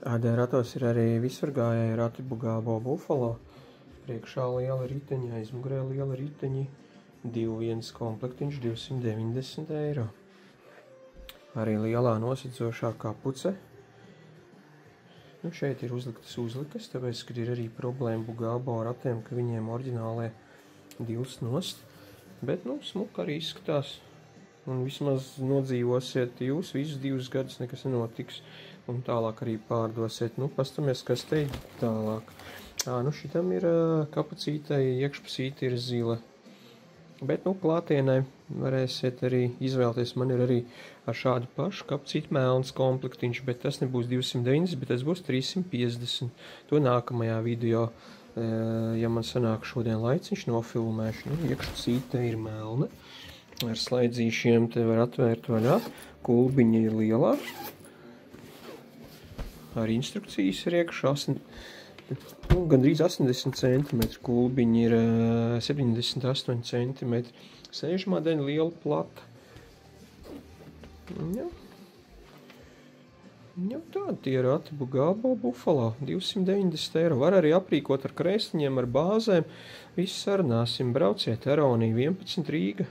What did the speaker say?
AD ratos ir arī visvargājēji rati Bugabo Buffalo. Priekšā liela riteņa, aizmugurē liela riteņi, 2.1 komplektiņš 290 eiro. Arī lielā nosedzošā kapuce. Šeit ir uzliktas uzlikas, tāpēc, kad ir arī problēma Bugabo ratiem, ka viņiem oriģinālē divs nost. Bet, smuka arī izskatās. Un vismaz nodzīvosiet jūs visus 2 gadus, nekas nenotiks. Un tālāk arī pārdosiet. Pastamies, kas te ir tālāk. Šitam ir kapucītei, iekšpusīte ir zila. Bet, klātienē varēsiet arī izvēlēties. Man ir arī ar šādu pašu kapucīti melns komplektiņš, bet tas nebūs 290, bet tas būs 350. To nākamajā video, ja man sanāk šodien laiciņš, nofilmēšu. Iekšpusīte ir melna. Ar slaidzīšiem te var atvērt vaļā. Kulbiņa ir lielā. Ar instrukcijas ir iekšā gandrīz 80 cm. Kulbiņa ir 78 cm. Sēžmadeņa liela plata. Tādi tie rati Bugabo Buffalo. 290 eiro. Var arī aprīkot ar krēsliņiem, ar bāzēm. Viss sarunāsim. Brauciet Eronija 11 Rīga.